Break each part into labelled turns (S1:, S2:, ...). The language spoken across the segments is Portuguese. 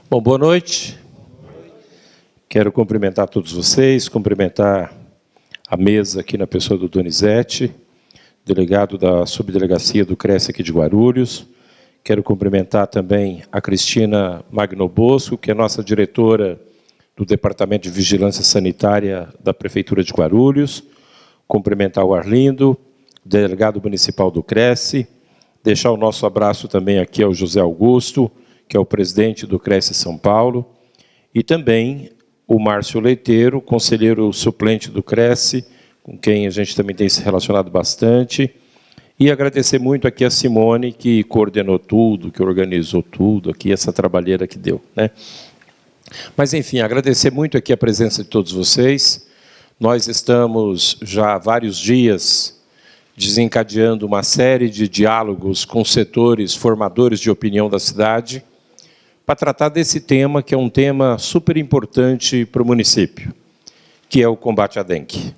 S1: Bom, boa noite. Quero cumprimentar todos vocês, cumprimentar a mesa aqui na pessoa do Donizete, delegado da Subdelegacia do CRES aqui de Guarulhos. Quero cumprimentar também a Cristina Magnobosco, que é nossa diretora do Departamento de Vigilância Sanitária da Prefeitura de Guarulhos. Cumprimentar o Arlindo, delegado municipal do CRES. Deixar o nosso abraço também aqui ao José Augusto, que é o presidente do CRES São Paulo, e também o Márcio Leiteiro, conselheiro suplente do CRES, com quem a gente também tem se relacionado bastante, e agradecer muito aqui a Simone, que coordenou tudo, que organizou tudo, aqui essa trabalheira que deu, né? Mas, enfim, agradecer muito aqui a presença de todos vocês. Nós estamos já há vários dias desencadeando uma série de diálogos com setores formadores de opinião da cidade, para tratar desse tema, que é um tema super importante para o município, que é o combate à dengue.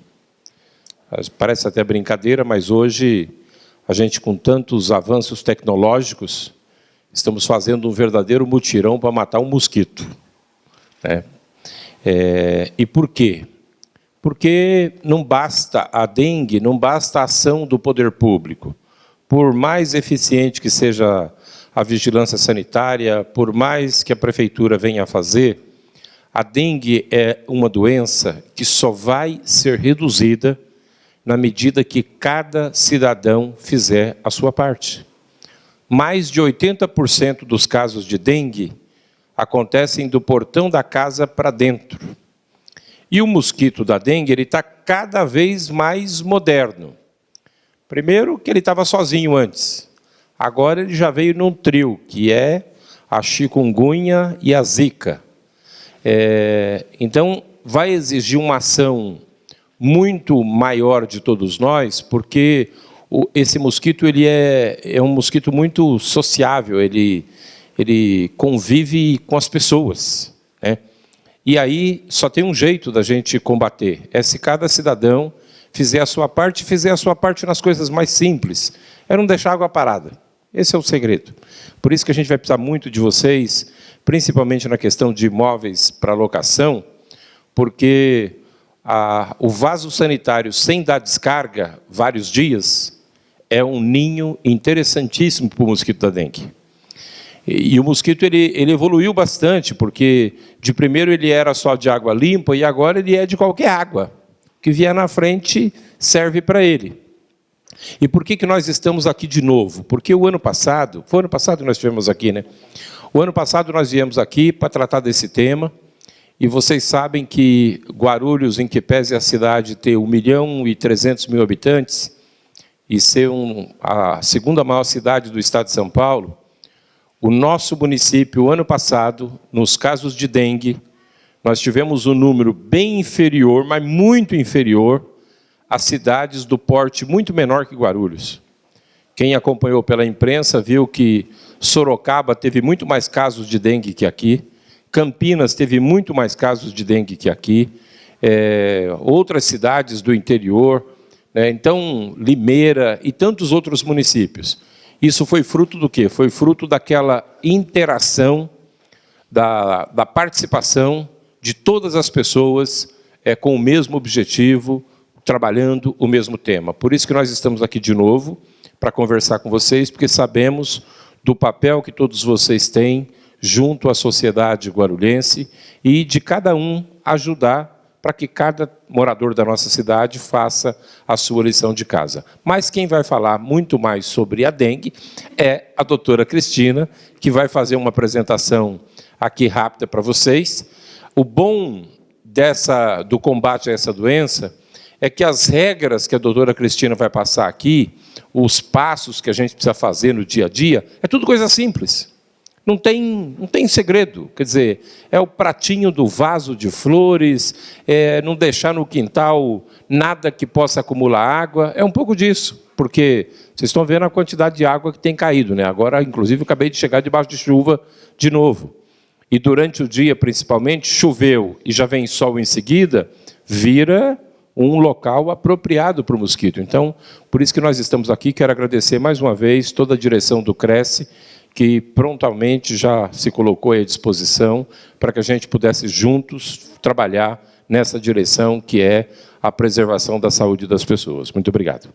S1: Parece até brincadeira, mas hoje, a gente, com tantos avanços tecnológicos, estamos fazendo um verdadeiro mutirão para matar um mosquito, né? E por quê? Porque não basta a dengue, não basta a ação do poder público. Por mais eficiente que seja a vigilância sanitária, por mais que a prefeitura venha a fazer, a dengue é uma doença que só vai ser reduzida na medida que cada cidadão fizer a sua parte. Mais de 80% dos casos de dengue acontecem do portão da casa para dentro. E o mosquito da dengue está cada vez mais moderno. Primeiro, que ele estava sozinho antes. Agora ele já veio num trio, que é a chikungunya e a zika. Então, vai exigir uma ação muito maior de todos nós, porque esse mosquito ele é um mosquito muito sociável, ele convive com as pessoas, né? E aí só tem um jeito da gente combater, é se cada cidadão fizer a sua parte, fizer a sua parte nas coisas mais simples, é não deixar água parada. Esse é o segredo. Por isso que a gente vai precisar muito de vocês, principalmente na questão de imóveis para locação, porque o vaso sanitário sem dar descarga vários dias é um ninho interessantíssimo para o mosquito da dengue. E o mosquito ele evoluiu bastante, porque de primeiro ele era só de água limpa e agora ele é de qualquer água. O que vier na frente serve para ele. E por que nós estamos aqui de novo? Porque o ano passado, foi o ano passado que nós estivemos aqui, né? O ano passado nós viemos aqui para tratar desse tema, e vocês sabem que Guarulhos, em que pese a cidade ter 1.300.000 habitantes, e ser a segunda maior cidade do estado de São Paulo, o nosso município, ano passado, nos casos de dengue, nós tivemos um número bem inferior, mas muito inferior, a cidades do porte muito menor que Guarulhos. Quem acompanhou pela imprensa viu que Sorocaba teve muito mais casos de dengue que aqui, Campinas teve muito mais casos de dengue que aqui, outras cidades do interior, né? Então, Limeira e tantos outros municípios. Isso foi fruto do quê? Foi fruto daquela interação, da participação de todas as pessoas com o mesmo objetivo, trabalhando o mesmo tema. Por isso que nós estamos aqui de novo, para conversar com vocês, porque sabemos do papel que todos vocês têm junto à sociedade guarulhense e de cada um ajudar para que cada morador da nossa cidade faça a sua lição de casa. Mas quem vai falar muito mais sobre a dengue é a doutora Cristina, que vai fazer uma apresentação aqui rápida para vocês. O bom do combate a essa doença é que as regras que a doutora Cristina vai passar aqui, os passos que a gente precisa fazer no dia a dia, é tudo coisa simples. Não tem segredo. Quer dizer, é o pratinho do vaso de flores, não deixar no quintal nada que possa acumular água. É um pouco disso, porque vocês estão vendo a quantidade de água que tem caído, né? Agora, inclusive, eu acabei de chegar debaixo de chuva de novo. E durante o dia, principalmente, choveu e já vem sol em seguida, vira um local apropriado para o mosquito. Então, por isso que nós estamos aqui, quero agradecer mais uma vez toda a direção do CRES, que prontamente já se colocou à disposição para que a gente pudesse juntos trabalhar nessa direção que é a preservação da saúde das pessoas. Muito obrigado.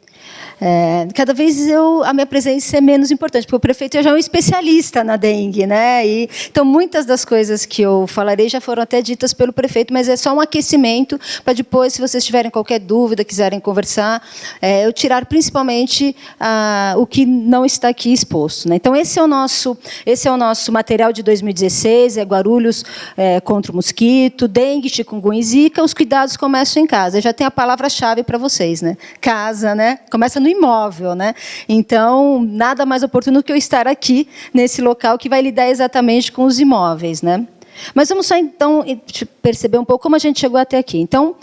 S2: Cada vez a minha presença é menos importante, porque o prefeito já é um especialista na dengue, né? Então, muitas das coisas que eu falarei já foram até ditas pelo prefeito, mas é só um aquecimento para depois, se vocês tiverem qualquer dúvida, quiserem conversar, eu tirar principalmente o que não está aqui exposto, né? Então, esse é o nosso material de 2016, Guarulhos contra o mosquito, dengue, chikungunya e zika. Os cuidados começam em casa. Eu já tenho a palavra-chave para vocês, né? Casa, né? Começa no imóvel, né? Então, nada mais oportuno que eu estar aqui, nesse local, que vai lidar exatamente com os imóveis, né? Mas vamos só, então, perceber um pouco como a gente chegou até aqui. Então,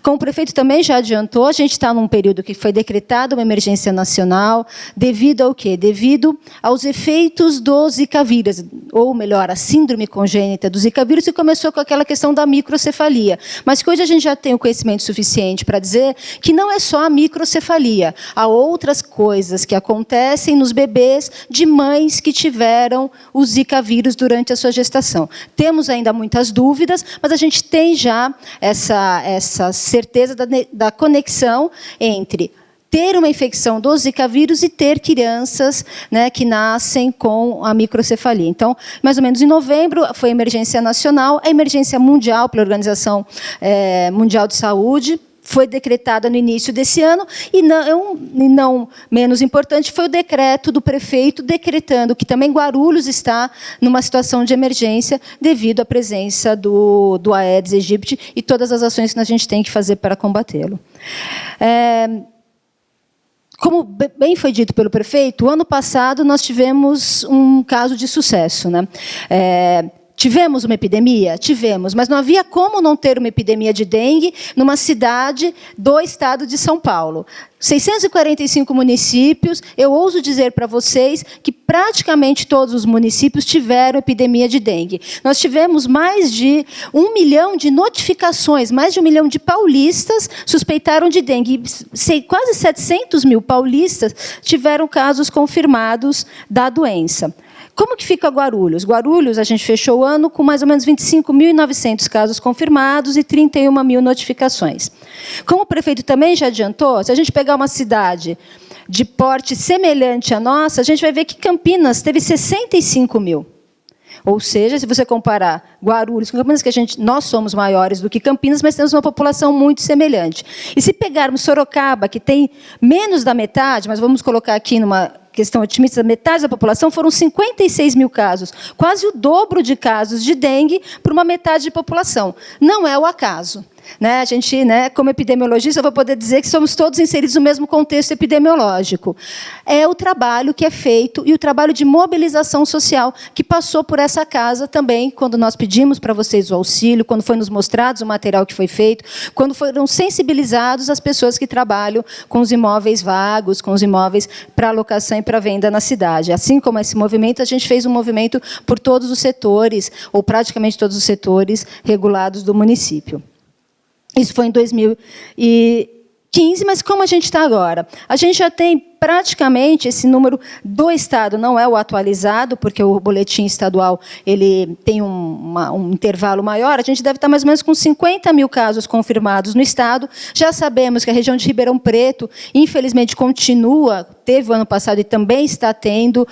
S2: como o prefeito também já adiantou, a gente está num período que foi decretada uma emergência nacional, devido ao quê? Devido aos efeitos do Zika vírus, ou melhor, a síndrome congênita do Zika vírus, que começou com aquela questão da microcefalia. Mas que hoje a gente já tem o conhecimento suficiente para dizer que não é só a microcefalia, há outras coisas que acontecem nos bebês de mães que tiveram o Zika vírus durante a sua gestação. Temos ainda muitas dúvidas, mas a gente tem já essa certeza da conexão entre ter uma infecção do Zika vírus e ter crianças, né, que nascem com a microcefalia. Então, mais ou menos em novembro, foi a emergência nacional, a emergência mundial pela Organização Mundial de Saúde, foi decretada no início desse ano, e não menos importante, foi o decreto do prefeito decretando que também Guarulhos está numa situação de emergência devido à presença do Aedes aegypti e todas as ações que a gente tem que fazer para combatê-lo. Como bem foi dito pelo prefeito, o ano passado nós tivemos um caso de sucesso, né? Tivemos uma epidemia? Tivemos, mas não havia como não ter uma epidemia de dengue numa cidade do estado de São Paulo. 645 municípios, eu ouso dizer para vocês que praticamente todos os municípios tiveram epidemia de dengue. Nós tivemos mais de 1 milhão de notificações, mais de 1 milhão de paulistas suspeitaram de dengue. Quase 700 mil paulistas tiveram casos confirmados da doença. Como que fica Guarulhos? Guarulhos, a gente fechou o ano com mais ou menos 25.900 casos confirmados e 31 mil notificações. Como o prefeito também já adiantou, se a gente pegar uma cidade de porte semelhante à nossa, a gente vai ver que Campinas teve 65 mil. Ou seja, se você comparar Guarulhos com Campinas, nós somos maiores do que Campinas, mas temos uma população muito semelhante. E se pegarmos Sorocaba, que tem menos da metade, mas vamos colocar aqui numa questão otimista, metade da população, foram 56 mil casos, quase o dobro de casos de dengue por uma metade de população. Não é o acaso. A gente, como epidemiologista, eu vou poder dizer que somos todos inseridos no mesmo contexto epidemiológico. É o trabalho que é feito e o trabalho de mobilização social que passou por essa casa também, quando nós pedimos para vocês o auxílio, quando foi nos mostrado o material que foi feito, quando foram sensibilizados as pessoas que trabalham com os imóveis vagos, com os imóveis para alocação e para venda na cidade. Assim como esse movimento, a gente fez um movimento por todos os setores, ou praticamente todos os setores regulados do município. Isso foi em 2015, mas como a gente está agora? A gente já tem praticamente esse número do Estado, não é o atualizado, porque o boletim estadual ele tem um intervalo maior, a gente deve estar mais ou menos com 50 mil casos confirmados no Estado. Já sabemos que a região de Ribeirão Preto, infelizmente, teve o ano passado e também está tendo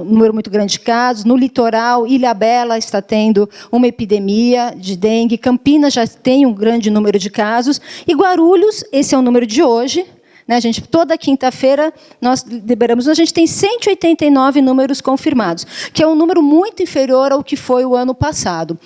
S2: um número muito grande de casos. No litoral, Ilhabela está tendo uma epidemia de dengue, Campinas já tem um grande número de casos, e Guarulhos, esse é o número de hoje, toda quinta-feira nós liberamos, a gente tem 189 números confirmados, que é um número muito inferior ao que foi o ano passado.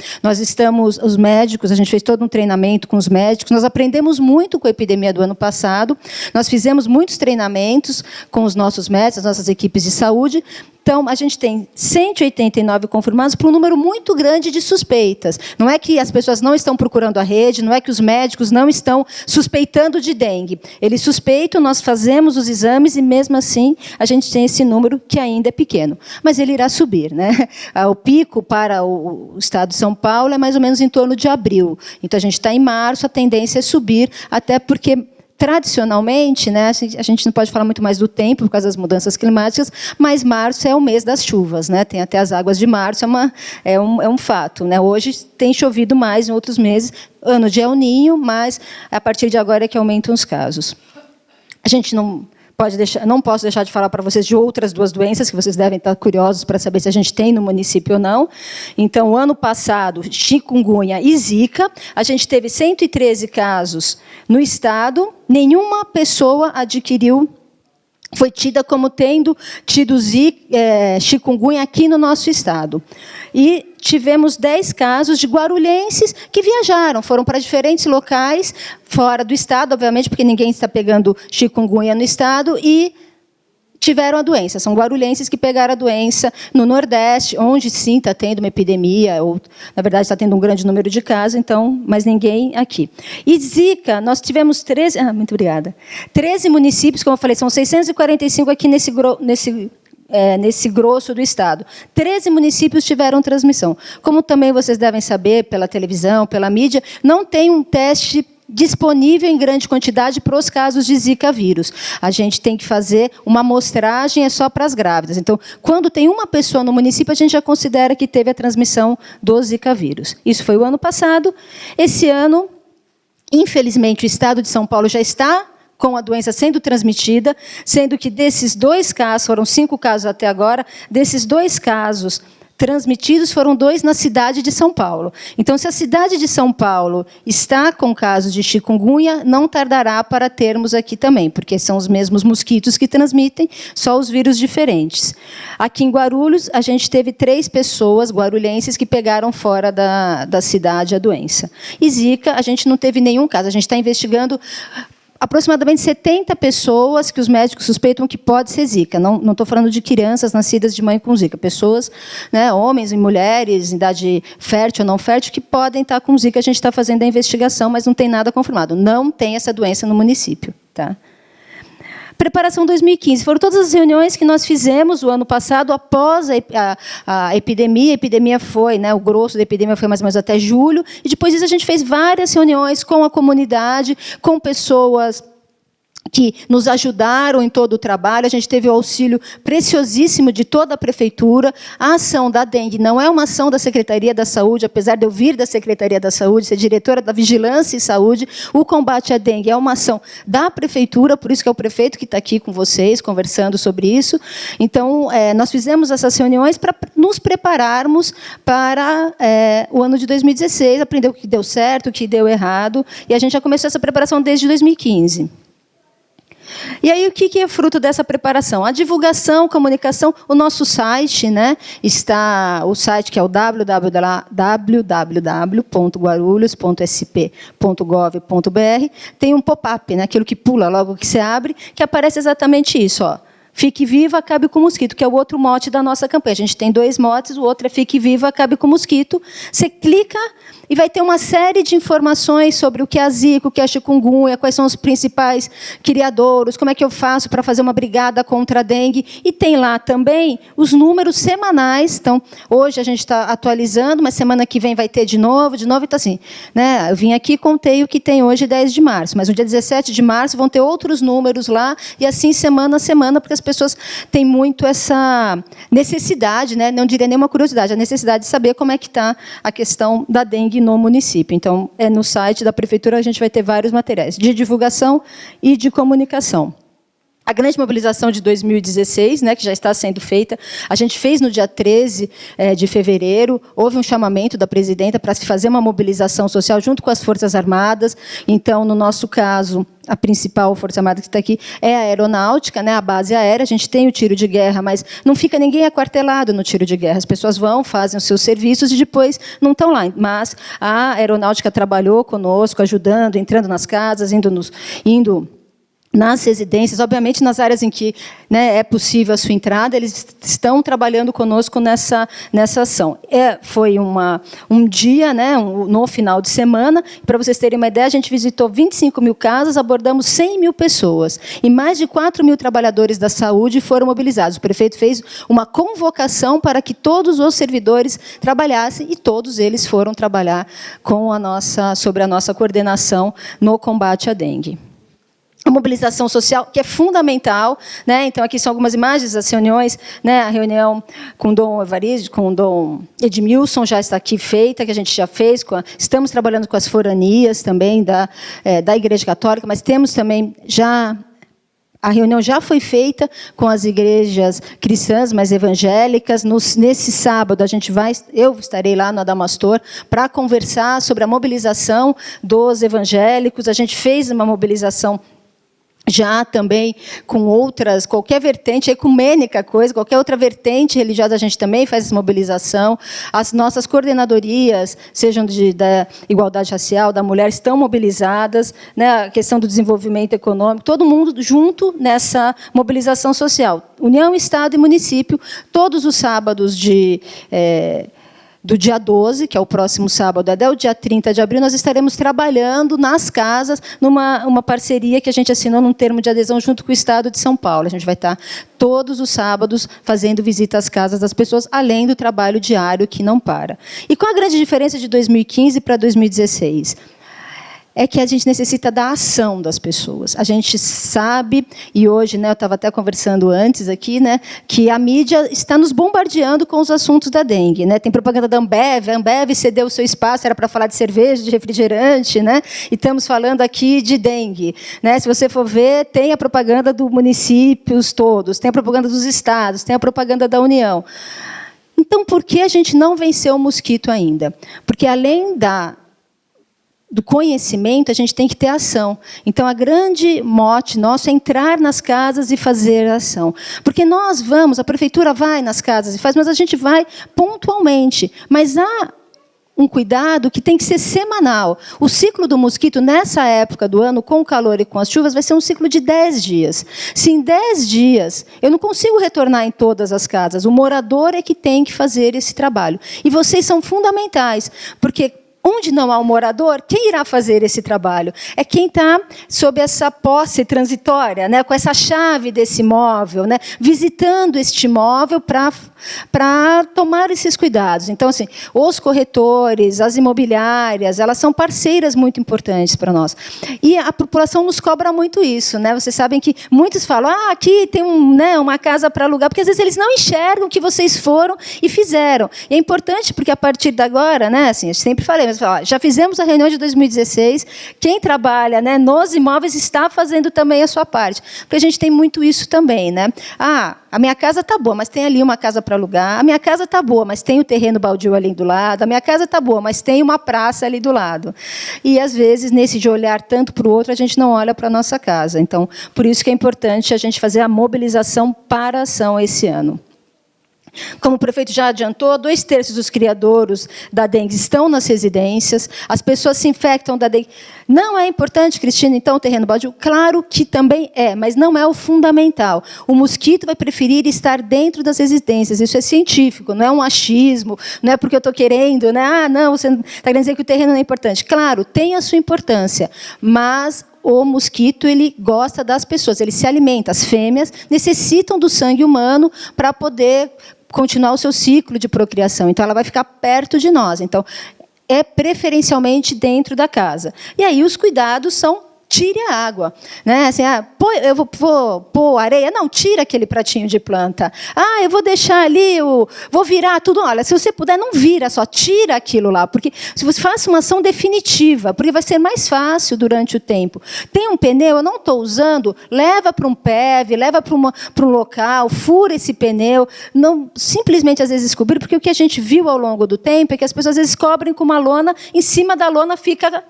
S2: Os médicos, a gente fez todo um treinamento com os médicos, nós aprendemos muito com a epidemia do ano passado, nós fizemos muitos treinamentos com os nossos médicos, as nossas equipes de saúde. Então, a gente tem 189 confirmados por um número muito grande de suspeitas. Não é que as pessoas não estão procurando a rede, não é que os médicos não estão suspeitando de dengue. Eles suspeitam, nós fazemos os exames e, mesmo assim, a gente tem esse número que ainda é pequeno. Mas ele irá subir, O pico para o estado de São Paulo é mais ou menos em torno de abril. Então, a gente está em março, a tendência é subir, até porque tradicionalmente, né, a gente não pode falar muito mais do tempo por causa das mudanças climáticas, mas março é o mês das chuvas, né? Tem até as águas de março, é um fato, né? Hoje tem chovido mais em outros meses, ano de El Niño, mas a partir de agora é que aumentam os casos. A gente não posso deixar de falar para vocês de outras 2 doenças que vocês devem estar curiosos para saber se a gente tem no município ou não. Então, ano passado, chikungunya e zika, a gente teve 113 casos no estado, nenhuma pessoa foi tida como tendo tido chikungunya aqui no nosso estado. E tivemos 10 casos de guarulhenses que viajaram, foram para diferentes locais, fora do estado, obviamente, porque ninguém está pegando chikungunya no estado, e tiveram a doença. São guarulhenses que pegaram a doença no Nordeste, onde, sim, está tendo uma epidemia, ou, na verdade, está tendo um grande número de casos, então, mas ninguém aqui. E zika, nós tivemos 13... muito obrigada. 13 municípios, como eu falei, são 645 aqui nesse grosso do estado. 13 municípios tiveram transmissão. Como também vocês devem saber, pela televisão, pela mídia, não tem um teste disponível em grande quantidade para os casos de Zika vírus. A gente tem que fazer uma amostragem, é só para as grávidas. Então, quando tem uma pessoa no município, a gente já considera que teve a transmissão do Zika vírus. Isso foi o ano passado. Esse ano, infelizmente, o estado de São Paulo já está com a doença sendo transmitida, sendo que desses 2 casos, foram 5 casos até agora, desses 2 casos transmitidos, foram 2 na cidade de São Paulo. Então, se a cidade de São Paulo está com casos de chikungunya, não tardará para termos aqui também, porque são os mesmos mosquitos que transmitem, só os vírus diferentes. Aqui em Guarulhos, a gente teve 3 pessoas guarulhenses que pegaram fora da cidade a doença. E Zika, a gente não teve nenhum caso. A gente está investigando aproximadamente 70 pessoas que os médicos suspeitam que pode ser Zika. Não estou falando de crianças nascidas de mãe com Zika. Pessoas, né, homens e mulheres, em idade fértil ou não fértil, que podem estar com Zika. A gente está fazendo a investigação, mas não tem nada confirmado. Não tem essa doença no município. Tá? Preparação 2015. Foram todas as reuniões que nós fizemos o ano passado, após a epidemia. A epidemia foi, né, o grosso da epidemia foi mais ou menos até julho. E depois disso a gente fez várias reuniões com a comunidade, com pessoas que nos ajudaram em todo o trabalho. A gente teve o auxílio preciosíssimo de toda a prefeitura. A ação da dengue não é uma ação da Secretaria da Saúde, apesar de eu vir da Secretaria da Saúde, ser diretora da Vigilância e Saúde, o combate à dengue é uma ação da prefeitura, por isso que é o prefeito que está aqui com vocês, conversando sobre isso. Então, nós fizemos essas reuniões para nos prepararmos para o ano de 2016, aprender o que deu certo, o que deu errado, e a gente já começou essa preparação desde 2015. E aí, o que é fruto dessa preparação? A divulgação, comunicação, o nosso site, né, está, o site que é o www.guarulhos.sp.gov.br, tem um pop-up, né, aquilo que pula logo que você abre, que aparece exatamente isso, ó. Fique viva, acabe com o mosquito, que é o outro mote da nossa campanha. A gente tem 2 motes, o outro é Fique viva, acabe com o mosquito. Você clica e vai ter uma série de informações sobre o que é a Zika, o que é a chikungunya, quais são os principais criadouros, como é que eu faço para fazer uma brigada contra a dengue. E tem lá também os números semanais. Então, hoje a gente está atualizando, mas semana que vem vai ter de novo, então assim, né, eu vim aqui e contei o que tem hoje, 10 de março, mas no dia 17 de março vão ter outros números lá, e assim semana a semana, porque as pessoas têm muito essa necessidade, né, não diria nenhuma curiosidade, a necessidade de saber como é que está a questão da dengue no município. Então, no site da prefeitura a gente vai ter vários materiais de divulgação e de comunicação. A grande mobilização de 2016, né, que já está sendo feita, a gente fez no dia 13 de fevereiro, houve um chamamento da presidenta para se fazer uma mobilização social junto com as Forças Armadas. Então, no nosso caso, a principal Força Armada que está aqui é a aeronáutica, né, a base aérea. A gente tem o tiro de guerra, mas não fica ninguém aquartelado no tiro de guerra. As pessoas vão, fazem os seus serviços e depois não estão lá. Mas a aeronáutica trabalhou conosco, ajudando, entrando nas casas, indo nas residências, obviamente nas áreas em que, né, é possível a sua entrada, eles estão trabalhando conosco nessa ação. Foi um dia, né, no final de semana, para vocês terem uma ideia, a gente visitou 25 mil casas, abordamos 100 mil pessoas, e mais de 4 mil trabalhadores da saúde foram mobilizados. O prefeito fez uma convocação para que todos os servidores trabalhassem, e todos eles foram trabalhar sobre a nossa coordenação no combate à dengue. a mobilização social, que é fundamental, né? Então, aqui são algumas imagens das reuniões, né? A reunião com o Dom Evaristo, com o Dom Edmilson já está aqui feita, que a gente já fez. Estamos trabalhando com as foranias também da Igreja Católica, mas temos também já... A reunião já foi feita com as igrejas cristãs, mas evangélicas. Nesse sábado, eu estarei lá no Adamastor para conversar sobre a mobilização dos evangélicos. A gente fez uma mobilização já também com outras, qualquer vertente ecumênica, qualquer outra vertente religiosa, a gente também faz essa mobilização. As nossas coordenadorias, sejam da igualdade racial, da mulher, estão mobilizadas, né? A questão do desenvolvimento econômico, todo mundo junto nessa mobilização social. União, Estado e município, todos os sábados do dia 12, que é o próximo sábado, até o dia 30 de abril, nós estaremos trabalhando nas casas, numa parceria que a gente assinou num termo de adesão junto com o Estado de São Paulo. A gente vai estar todos os sábados fazendo visita às casas das pessoas, além do trabalho diário que não para. E qual a grande diferença de 2015 para 2016? É que a gente necessita da ação das pessoas. A gente sabe, e hoje, né, eu estava até conversando antes aqui, né, que a mídia está nos bombardeando com os assuntos da dengue. Né? Tem propaganda da Ambev, a Ambev cedeu o seu espaço, era para falar de cerveja, de refrigerante, né? E estamos falando aqui de dengue. Né? Se você for ver, tem a propaganda dos municípios todos, tem a propaganda dos estados, tem a propaganda da União. Então, por que a gente não venceu o mosquito ainda? Porque, além do conhecimento, a gente tem que ter ação. Então, a grande mote nosso é entrar nas casas e fazer ação. Porque nós vamos, a prefeitura vai nas casas e faz, mas a gente vai pontualmente. Mas há um cuidado que tem que ser semanal. O ciclo do mosquito, nessa época do ano, com o calor e com as chuvas, vai ser um ciclo de 10 dias. Se em 10 dias eu não consigo retornar em todas as casas, o morador é que tem que fazer esse trabalho. E vocês são fundamentais, porque onde não há um morador, quem irá fazer esse trabalho? É quem está sob essa posse transitória, né, com essa chave desse imóvel, né, visitando este imóvel para tomar esses cuidados. Então, assim, os corretores, as imobiliárias, elas são parceiras muito importantes para nós. E a população nos cobra muito isso. Né? Vocês sabem que muitos falam, aqui tem uma casa para alugar, porque às vezes eles não enxergam o que vocês foram e fizeram. E é importante, porque a partir de agora, né, assim, eu sempre falei, mas já fizemos a reunião de 2016, quem trabalha, né, nos imóveis está fazendo também a sua parte. Porque a gente tem muito isso também. Né? A minha casa está boa, mas tem ali uma casa para alugar. A minha casa está boa, mas tem o terreno baldio ali do lado. A minha casa está boa, mas tem uma praça ali do lado. E, às vezes, nesse de olhar tanto para o outro, a gente não olha para a nossa casa. Então, por isso que é importante a gente fazer a mobilização para a ação esse ano. Como o prefeito já adiantou, 2/3 dos criadouros da dengue estão nas residências, as pessoas se infectam da dengue. Não é importante, Cristina, então, o terreno baldio? Claro que também é, mas não é o fundamental. O mosquito vai preferir estar dentro das residências, isso é científico, não é um achismo, não é porque eu estou querendo, né? Não, você está querendo dizer que o terreno não é importante. Claro, tem a sua importância, mas o mosquito ele gosta das pessoas, ele se alimenta. As fêmeas necessitam do sangue humano para poder continuar o seu ciclo de procriação. Então, ela vai ficar perto de nós. Então, é preferencialmente dentro da casa. E aí, os cuidados são: tire a água. Né? Assim, eu vou pôr areia? Não, tira aquele pratinho de planta. Eu vou deixar ali, vou virar tudo. Olha, se você puder, não vira, só tira aquilo lá. Porque se você faça uma ação definitiva, porque vai ser mais fácil durante o tempo. Tem um pneu, eu não estou usando, leva para um PEV, leva para um local, fura esse pneu. Não simplesmente, às vezes, cobrir, porque o que a gente viu ao longo do tempo é que as pessoas, às vezes, cobrem com uma lona, em cima da lona fica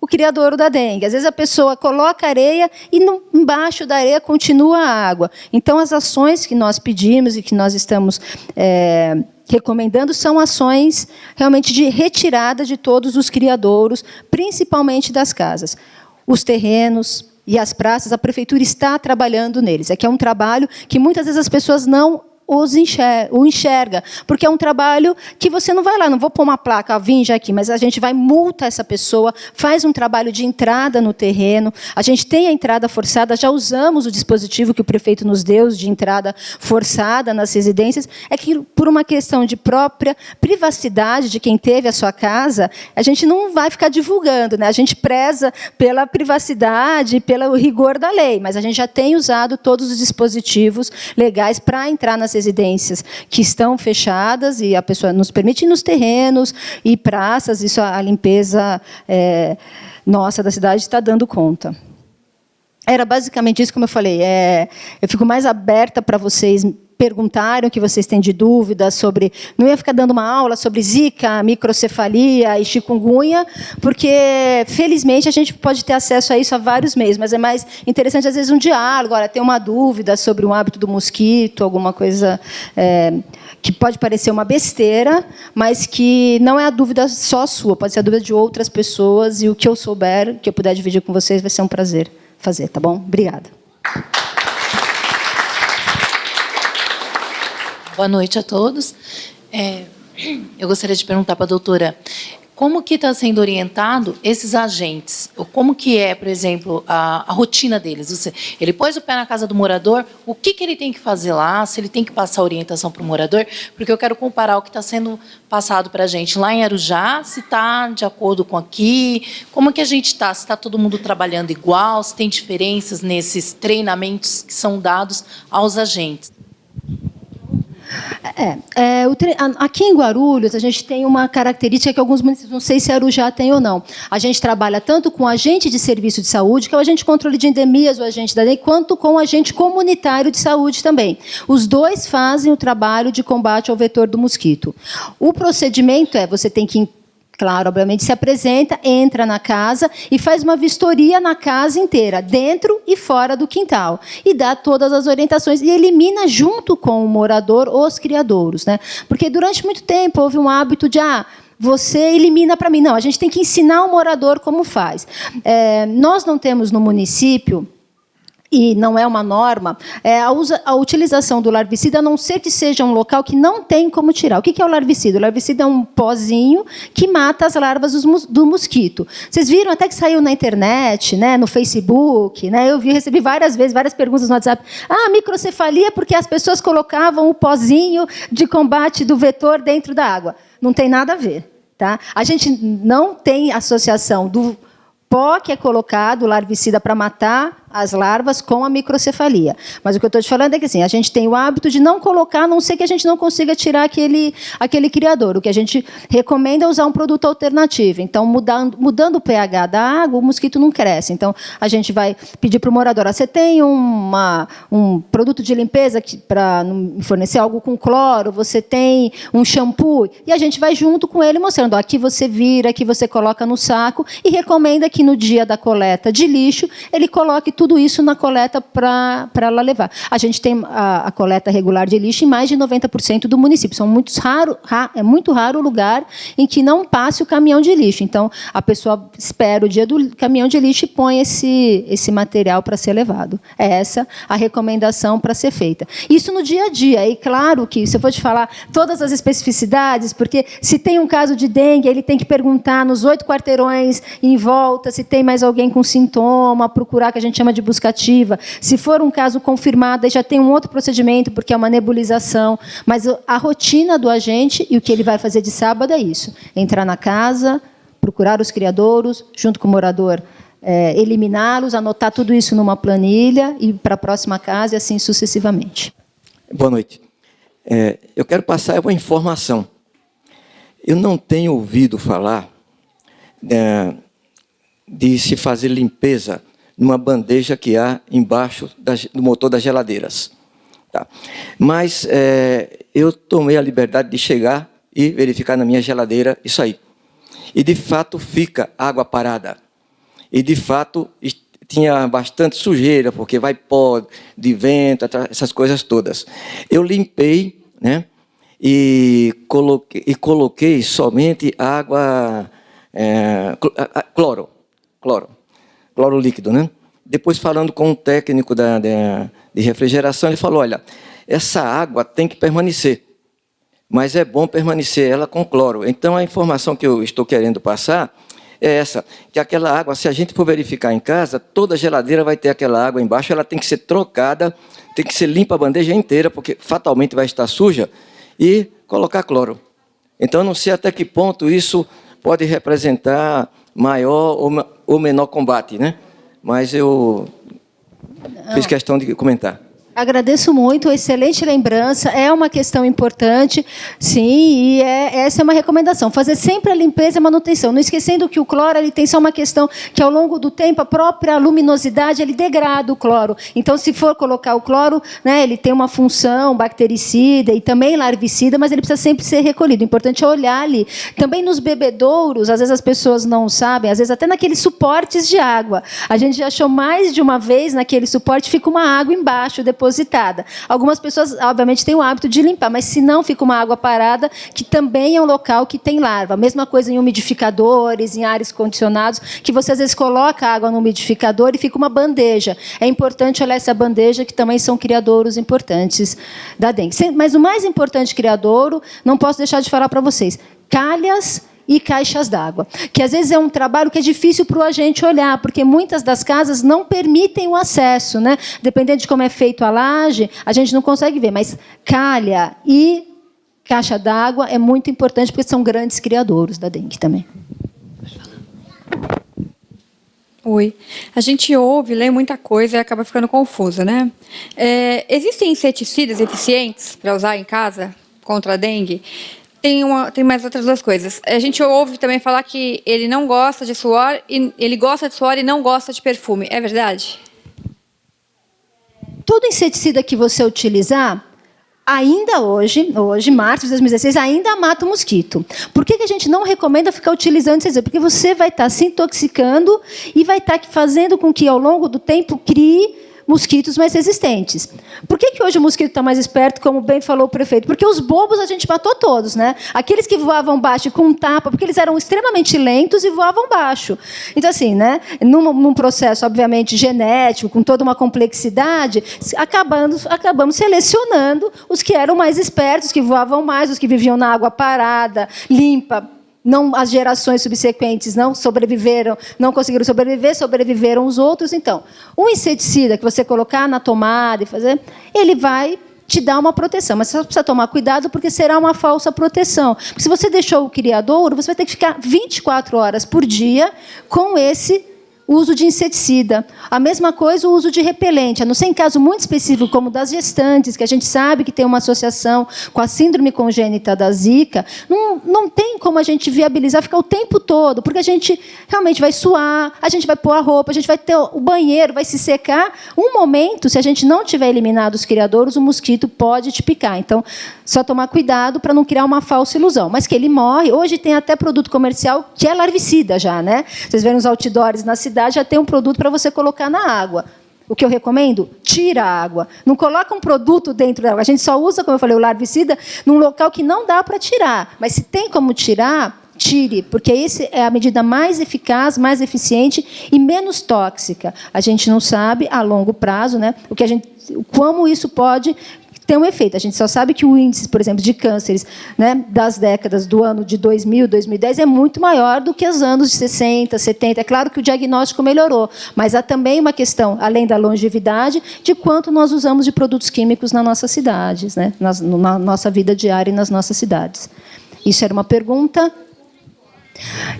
S2: o criadouro da dengue. Às vezes a pessoa coloca areia e embaixo da areia continua a água. Então, as ações que nós pedimos e que nós estamos recomendando são ações realmente de retirada de todos os criadouros, principalmente das casas. Os terrenos e as praças, a prefeitura está trabalhando neles. É que é um trabalho que muitas vezes as pessoas não o enxerga, porque é um trabalho que você não vai lá, não vou pôr uma placa, vim já aqui, mas a gente vai multa essa pessoa, faz um trabalho de entrada no terreno, a gente tem a entrada forçada, já usamos o dispositivo que o prefeito nos deu de entrada forçada nas residências, é que por uma questão de própria privacidade de quem teve a sua casa, a gente não vai ficar divulgando, né? A gente preza pela privacidade, pelo rigor da lei, mas a gente já tem usado todos os dispositivos legais para entrar nas residências que estão fechadas e a pessoa nos permite ir nos terrenos e praças, isso a limpeza nossa da cidade está dando conta. Era basicamente isso, como eu falei. Eu fico mais aberta para vocês perguntarem o que vocês têm de dúvidas sobre... Não ia ficar dando uma aula sobre zika, microcefalia e chikungunya, porque, felizmente, a gente pode ter acesso a isso há vários meses, mas é mais interessante, às vezes, um diálogo. Olha, tem uma dúvida sobre um hábito do mosquito, alguma coisa que pode parecer uma besteira, mas que não é a dúvida só sua, pode ser a dúvida de outras pessoas, e o que eu souber, que eu puder dividir com vocês, vai ser um prazer fazer, tá bom? Obrigada.
S3: Boa noite a todos. Eu gostaria de perguntar para a doutora, como que está sendo orientado esses agentes? Como que é, por exemplo, a rotina deles? Ele pôs o pé na casa do morador, o que ele tem que fazer lá, se ele tem que passar orientação para o morador, porque eu quero comparar o que está sendo passado para a gente lá em Arujá, se está de acordo com aqui, como que a gente está, se está todo mundo trabalhando igual, se tem diferenças nesses treinamentos que são dados aos agentes.
S2: Aqui em Guarulhos, a gente tem uma característica que alguns municípios, não sei se Arujá tem ou não. A gente trabalha tanto com o agente de serviço de saúde, que é o agente de controle de endemias, o agente da lei, quanto com o agente comunitário de saúde também. Os dois fazem o trabalho de combate ao vetor do mosquito. O procedimento você tem que... Claro, obviamente, se apresenta, entra na casa e faz uma vistoria na casa inteira, dentro e fora do quintal, e dá todas as orientações e elimina junto com o morador os criadouros, né? Porque durante muito tempo houve um hábito de você elimina para mim. Não, a gente tem que ensinar o morador como faz. Nós não temos no município, e não é uma norma, a utilização do larvicida, a não ser que seja um local que não tem como tirar. O que é o larvicida? O larvicida é um pozinho que mata as larvas do mosquito. Vocês viram até que saiu na internet, né, no Facebook, né, recebi várias vezes, várias perguntas no WhatsApp. Microcefalia porque as pessoas colocavam o pozinho de combate do vetor dentro da água. Não tem nada a ver. Tá? A gente não tem associação do pó que é colocado, o larvicida, para matar as larvas com a microcefalia. Mas o que eu estou te falando é que assim, a gente tem o hábito de não colocar, a não ser que a gente não consiga tirar aquele criador. O que a gente recomenda é usar um produto alternativo. Então, mudando o pH da água, o mosquito não cresce. Então, a gente vai pedir para o morador, você tem um produto de limpeza para fornecer algo com cloro, você tem um shampoo, e a gente vai junto com ele mostrando, aqui você vira, aqui você coloca no saco, e recomenda que no dia da coleta de lixo, ele coloque tudo isso na coleta para ela levar. A gente tem a coleta regular de lixo em mais de 90% do município. É muito raro o lugar em que não passe o caminhão de lixo. Então, a pessoa espera o dia do caminhão de lixo e põe esse material para ser levado. É essa a recomendação para ser feita. Isso no dia a dia. E claro que, se eu for te falar todas as especificidades, porque se tem um caso de dengue, ele tem que perguntar nos 8 quarteirões em volta se tem mais alguém com sintoma, procurar, que a gente chama de busca ativa. Se for um caso confirmado, aí já tem um outro procedimento, porque é uma nebulização. Mas a rotina do agente e o que ele vai fazer de sábado é isso. Entrar na casa, procurar os criadouros, junto com o morador, eliminá-los, anotar tudo isso numa planilha e ir para a próxima casa e assim sucessivamente.
S4: Boa noite. Eu quero passar uma informação. Eu não tenho ouvido falar de se fazer limpeza numa bandeja que há embaixo do motor das geladeiras. Tá? Mas eu tomei a liberdade de chegar e verificar na minha geladeira isso aí. E, de fato, fica água parada. E, de fato, tinha bastante sujeira, porque vai pó de vento, essas coisas todas. Eu limpei, né, e coloquei somente água, cloro líquido, né? depois falando com um técnico de refrigeração, ele falou, olha, essa água tem que permanecer, mas é bom permanecer ela com cloro. Então, a informação que eu estou querendo passar é essa, que aquela água, se a gente for verificar em casa, toda geladeira vai ter aquela água embaixo, ela tem que ser trocada, tem que ser limpa a bandeja inteira, porque fatalmente vai estar suja, e colocar cloro. Então, eu não sei até que ponto isso pode representar maior ou menor combate, né? Mas eu fiz questão de comentar.
S2: Agradeço muito, excelente lembrança, é uma questão importante, sim, e essa é uma recomendação, fazer sempre a limpeza e a manutenção, não esquecendo que o cloro ele tem só uma questão que, ao longo do tempo, a própria luminosidade ele degrada o cloro. Então, se for colocar o cloro, né, ele tem uma função bactericida e também larvicida, mas ele precisa sempre ser recolhido. O importante é olhar ali. Também nos bebedouros, às vezes as pessoas não sabem, às vezes até naqueles suportes de água. A gente já achou mais de uma vez naquele suporte, fica uma água embaixo, depois depositada. Algumas pessoas, obviamente, têm o hábito de limpar, mas se não, fica uma água parada, que também é um local que tem larva. A mesma coisa em umidificadores, em ares condicionados, que você, às vezes, coloca a água no umidificador e fica uma bandeja. É importante olhar essa bandeja, que também são criadouros importantes da dengue. Mas o mais importante criadouro, não posso deixar de falar para vocês, calhas e caixas d'água, que às vezes é um trabalho que é difícil para o agente olhar, porque muitas das casas não permitem o acesso, né? Dependendo de como é feito a laje, a gente não consegue ver, mas calha e caixa d'água é muito importante, porque são grandes criadouros da dengue também.
S5: Oi. A gente ouve, lê muita coisa e acaba ficando confusa, né? Existem inseticidas eficientes para usar em casa contra a dengue? Tem mais outras duas coisas. A gente ouve também falar que ele não gosta de suor, ele gosta de suor e não gosta de perfume. É verdade?
S2: Todo inseticida que você utilizar, ainda hoje, março de 2016, ainda mata o mosquito. Por que a gente não recomenda ficar utilizando inseticida? Porque você vai estar se intoxicando e vai estar fazendo com que, ao longo do tempo, crie mosquitos mais resistentes. Por que hoje o mosquito está mais esperto, como bem falou o prefeito? Porque os bobos a gente matou todos, né? Aqueles que voavam baixo com tapa, porque eles eram extremamente lentos e voavam baixo. Então, assim, né? Num processo, obviamente, genético, com toda uma complexidade, acabamos selecionando os que eram mais espertos, os que voavam mais, os que viviam na água parada, limpa. Não, as gerações subsequentes não sobreviveram, não conseguiram sobreviver, sobreviveram os outros. Então, um inseticida que você colocar na tomada e fazer, ele vai te dar uma proteção, mas você precisa tomar cuidado, porque será uma falsa proteção. Porque se você deixou o criadouro, você vai ter que ficar 24 horas por dia com esse uso de inseticida. A mesma coisa o uso de repelente, a não ser em caso muito específico, como das gestantes, que a gente sabe que tem uma associação com a síndrome congênita da Zika, não tem como a gente viabilizar ficar o tempo todo, porque a gente realmente vai suar, a gente vai pôr a roupa, a gente vai ter o banheiro, vai se secar. Um momento, se a gente não tiver eliminado os criadouros, o mosquito pode te picar. Então, só tomar cuidado para não criar uma falsa ilusão. Mas que ele morre, hoje tem até produto comercial que é larvicida já, né? Vocês verem os outdoors na cidade, já tem um produto para você colocar na água. O que eu recomendo? Tira a água. Não coloca um produto dentro da água. A gente só usa, como eu falei, o larvicida num local que não dá para tirar. Mas se tem como tirar, tire, porque essa é a medida mais eficaz, mais eficiente e menos tóxica. A gente não sabe, a longo prazo, né, como isso pode ter um efeito. A gente só sabe que o índice, por exemplo, de cânceres, né, das décadas do ano de 2000, 2010, é muito maior do que os anos de 60, 70. É claro que o diagnóstico melhorou, mas há também uma questão, além da longevidade, de quanto nós usamos de produtos químicos nas nossas cidades, né, na nossa vida diária e nas nossas cidades. Isso era uma pergunta.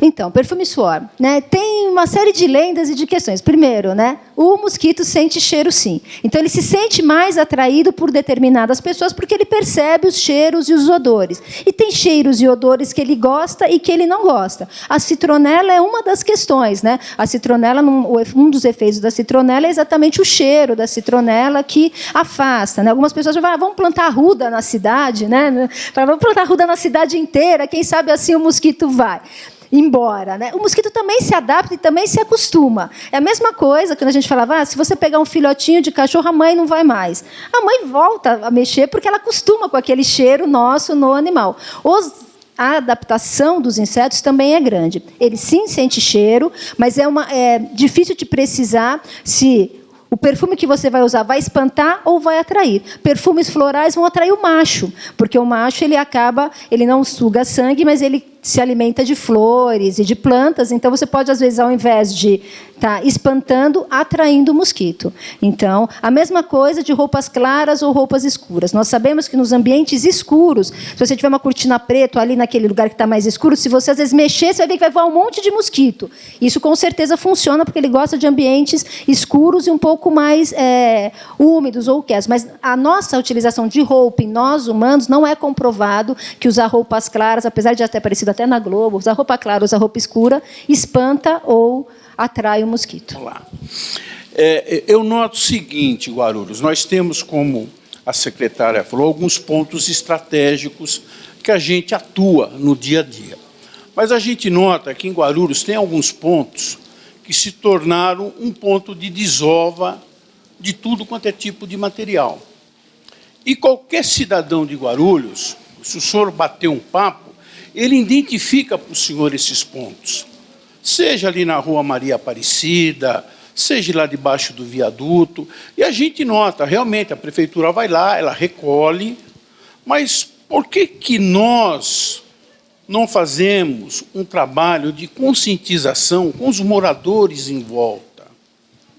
S2: Então, perfume suor, né? Tem uma série de lendas e de questões. Primeiro, né, o mosquito sente cheiro, sim. Então, ele se sente mais atraído por determinadas pessoas porque ele percebe os cheiros e os odores. E tem cheiros e odores que ele gosta e que ele não gosta. A citronela é uma das questões, né? A citronela, um dos efeitos da citronela é exatamente o cheiro da citronela que afasta, né? Algumas pessoas vão vamos plantar arruda na cidade, né? Vamos plantar arruda na cidade inteira, quem sabe assim o mosquito vai embora, né? O mosquito também se adapta e também se acostuma. É a mesma coisa quando a gente falava, se você pegar um filhotinho de cachorro, a mãe não vai mais. A mãe volta a mexer porque ela acostuma com aquele cheiro nosso no animal. a adaptação dos insetos também é grande. Ele sim sente cheiro, mas é difícil de precisar se o perfume que você vai usar vai espantar ou vai atrair. Perfumes florais vão atrair o macho, porque o macho ele não suga sangue, mas ele se alimenta de flores e de plantas. Então, você pode, às vezes, ao invés de estar espantando, atraindo o mosquito. Então, a mesma coisa de roupas claras ou roupas escuras. Nós sabemos que nos ambientes escuros, se você tiver uma cortina preta ali naquele lugar que está mais escuro, se você, às vezes, mexer, você vai ver que vai voar um monte de mosquito. Isso, com certeza, funciona, porque ele gosta de ambientes escuros e um pouco mais úmidos ou quietos. Mas a nossa utilização de roupa em nós, humanos, não é comprovado que usar roupas claras, apesar de já ter aparecido até na Globo, usar roupa clara, usar roupa escura, espanta ou atrai o mosquito.
S6: Vamos lá. Eu noto o seguinte, Guarulhos, nós temos, como a secretária falou, alguns pontos estratégicos que a gente atua no dia a dia. Mas a gente nota que em Guarulhos tem alguns pontos que se tornaram um ponto de desova de tudo quanto é tipo de material. E qualquer cidadão de Guarulhos, se o senhor bater um papo, ele identifica para o senhor esses pontos. Seja ali na Rua Maria Aparecida, seja lá debaixo do viaduto. E a gente nota, realmente, a prefeitura vai lá, ela recolhe, mas por que nós não fazemos um trabalho de conscientização com os moradores em volta?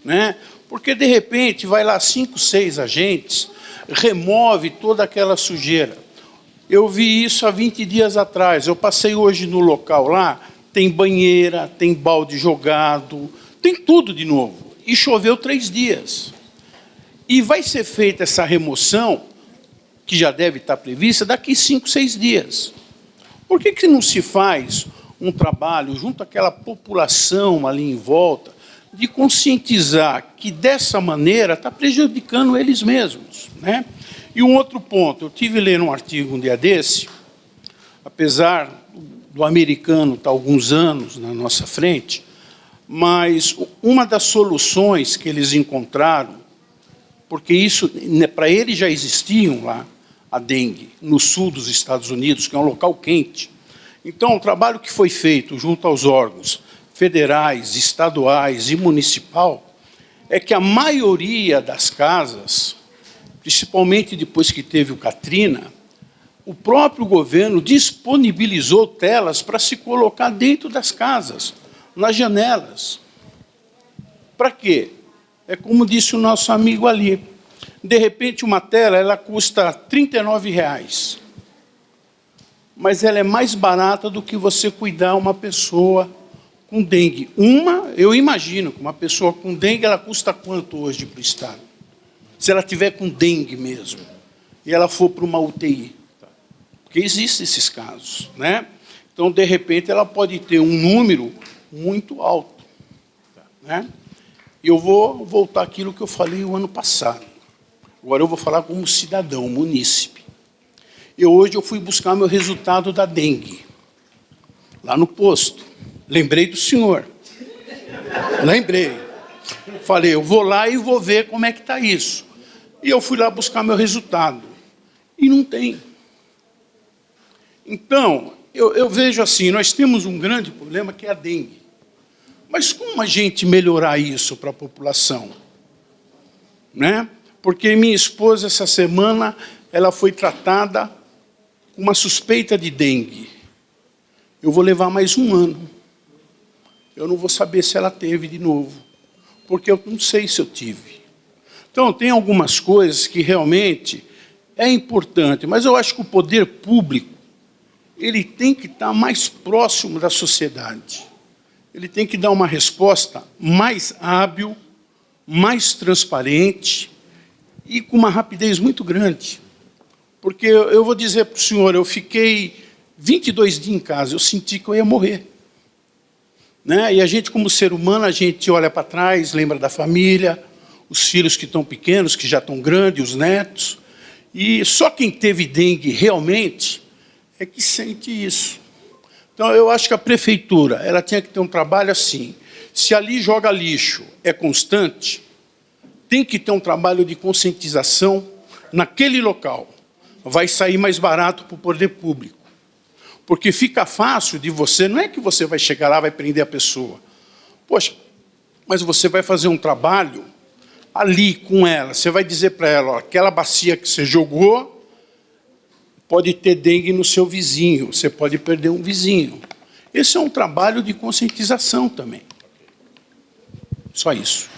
S6: Né? Porque, de repente, vai lá 5, 6 agentes, remove toda aquela sujeira. Eu vi isso há 20 dias atrás. Eu passei hoje no local lá, tem banheira, tem balde jogado, tem tudo de novo. E choveu 3 dias. E vai ser feita essa remoção, que já deve estar prevista, daqui 5, 6 dias. Por que não se faz um trabalho junto àquela população ali em volta, de conscientizar que, dessa maneira, está prejudicando eles mesmos, né? E um outro ponto, eu tive lendo um artigo um dia desse, apesar do americano estar alguns anos na nossa frente, mas uma das soluções que eles encontraram, porque isso, para eles já existiam lá, a dengue, no sul dos Estados Unidos, que é um local quente. Então, o trabalho que foi feito junto aos órgãos federais, estaduais e municipal, é que a maioria das casas, principalmente depois que teve o Katrina, o próprio governo disponibilizou telas para se colocar dentro das casas, nas janelas. Para quê? É como disse o nosso amigo ali. De repente, uma tela ela custa R$ 39,00. Mas ela é mais barata do que você cuidar uma pessoa com dengue. Eu imagino que uma pessoa com dengue, ela custa quanto hoje para o Estado? Se ela tiver com dengue mesmo, e ela for para uma UTI. Porque existem esses casos, né? Então, de repente, ela pode ter um número muito alto, né? Eu vou voltar àquilo que eu falei o ano passado. Agora eu vou falar como cidadão, munícipe. Hoje eu fui buscar meu resultado da dengue, lá no posto. Lembrei do senhor. Lembrei. Falei, eu vou lá e vou ver como é que está isso. E eu fui lá buscar meu resultado. E não tem. Então, eu vejo assim, nós temos um grande problema que é a dengue. Mas como a gente melhorar isso para a população? Né? Porque minha esposa, essa semana, ela foi tratada com uma suspeita de dengue. Eu vou levar mais 1 ano. Eu não vou saber se ela teve de novo, porque eu não sei se eu tive. Então, tem algumas coisas que realmente é importante, mas eu acho que o poder público ele tem que estar mais próximo da sociedade. Ele tem que dar uma resposta mais hábil, mais transparente e com uma rapidez muito grande. Porque eu vou dizer para o senhor, eu fiquei 22 dias em casa, eu senti que eu ia morrer. Né? E a gente, como ser humano, a gente olha para trás, lembra da família, os filhos que estão pequenos, que já estão grandes, os netos. E só quem teve dengue realmente é que sente isso. Então, eu acho que a prefeitura ela tinha que ter um trabalho assim. Se ali joga lixo é constante, tem que ter um trabalho de conscientização naquele local. Vai sair mais barato para o poder público. Porque fica fácil de você, não é que você vai chegar lá e vai prender a pessoa. Poxa, mas você vai fazer um trabalho ali com ela. Você vai dizer para ela, ó, aquela bacia que você jogou pode ter dengue no seu vizinho, você pode perder um vizinho. Esse é um trabalho de conscientização também. Só isso.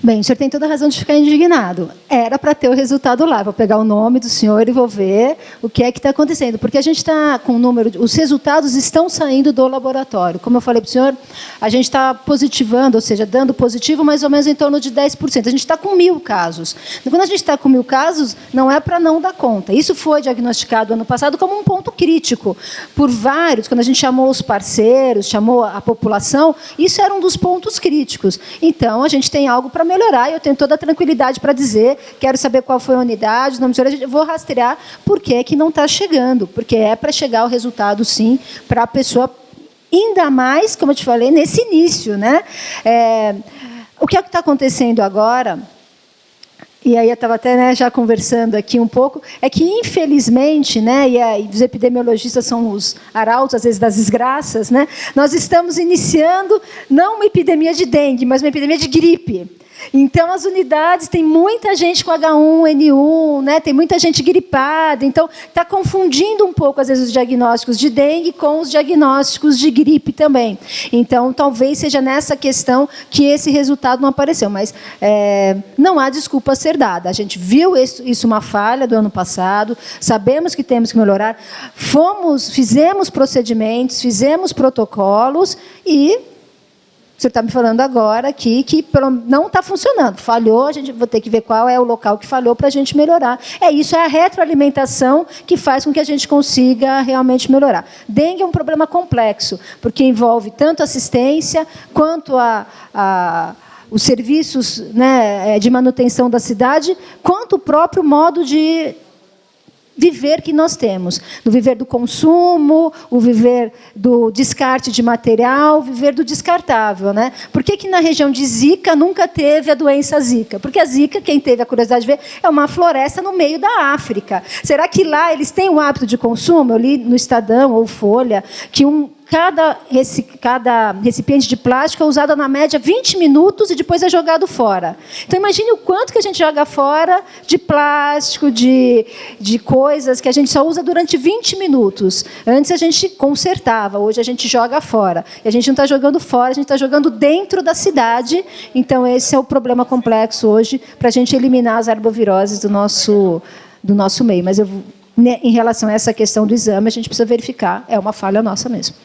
S2: Bem, o senhor tem toda a razão de ficar indignado. Era para ter o resultado lá. Vou pegar o nome do senhor e vou ver o que é que está acontecendo. Porque a gente está com o número... Os resultados estão saindo do laboratório. Como eu falei para o senhor, a gente está positivando, ou seja, dando positivo mais ou menos em torno de 10%. A gente está com 1.000 casos. Quando a gente está com 1.000 casos, não é para não dar conta. Isso foi diagnosticado ano passado como um ponto crítico. Por vários, quando a gente chamou os parceiros, chamou a população, isso era um dos pontos críticos. Então, a gente tem algo para melhorar, e eu tenho toda a tranquilidade para dizer, quero saber qual foi a unidade, o nome do senhor, eu vou rastrear por que não está chegando, porque é para chegar o resultado, sim, para a pessoa, ainda mais, como eu te falei, nesse início. Né? O que é que está acontecendo agora, e aí eu estava até já conversando aqui um pouco, é que, infelizmente, né, e os epidemiologistas são os arautos, às vezes, das desgraças, né, nós estamos iniciando não uma epidemia de dengue, mas uma epidemia de gripe. Então, as unidades, tem muita gente com H1N1, né? Tem muita gente gripada. Então, está confundindo um pouco, às vezes, os diagnósticos de dengue com os diagnósticos de gripe também. Então, talvez seja nessa questão que esse resultado não apareceu. Mas não há desculpa a ser dada. A gente viu isso uma falha do ano passado, sabemos que temos que melhorar, fizemos procedimentos, fizemos protocolos e... O senhor está me falando agora aqui que não está funcionando. Falhou, a gente vai ter que ver qual é o local que falhou para a gente melhorar. Isso é a retroalimentação que faz com que a gente consiga realmente melhorar. Dengue é um problema complexo, porque envolve tanto assistência quanto os serviços, né, de manutenção da cidade, quanto o próprio modo de viver que nós temos, no viver do consumo, o viver do descarte de material, o viver do descartável. Né? Por que na região de Zika nunca teve a doença Zika? Porque a Zika, quem teve a curiosidade de ver, é uma floresta no meio da África. Será que lá eles têm um hábito de consumo? Eu li no Estadão ou Folha que cada recipiente de plástico é usado, na média, 20 minutos e depois é jogado fora. Então, imagine o quanto que a gente joga fora de plástico, de coisas que a gente só usa durante 20 minutos. Antes a gente consertava, hoje a gente joga fora. E a gente não está jogando fora, a gente está jogando dentro da cidade. Então, esse é o problema complexo hoje para a gente eliminar as arboviroses do nosso meio. Mas em relação a essa questão do exame, a gente precisa verificar, é uma falha nossa mesmo.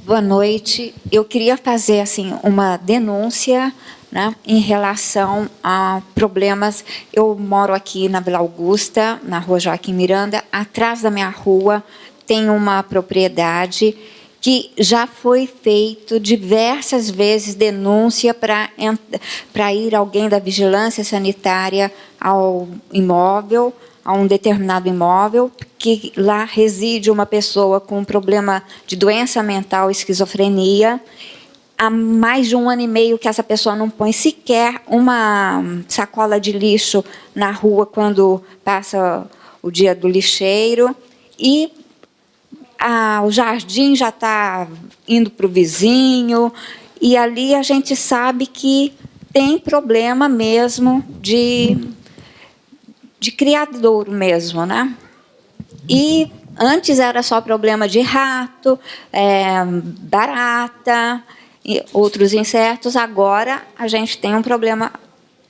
S7: Boa noite. Eu queria fazer assim uma denúncia, né, em relação a problemas. Eu moro aqui na Vila Augusta, na Rua Joaquim Miranda. Atrás da minha rua tem uma propriedade que já foi feito diversas vezes denúncia para ir alguém da vigilância sanitária ao imóvel, a um determinado imóvel, que lá reside uma pessoa com um problema de doença mental, esquizofrenia. Há mais de 1 ano e meio que essa pessoa não põe sequer uma sacola de lixo na rua quando passa o dia do lixeiro. E o jardim já está indo para o vizinho, e ali a gente sabe que tem problema mesmo de criadouro mesmo, né? E antes era só problema de rato, barata e outros insetos. Agora a gente tem um problema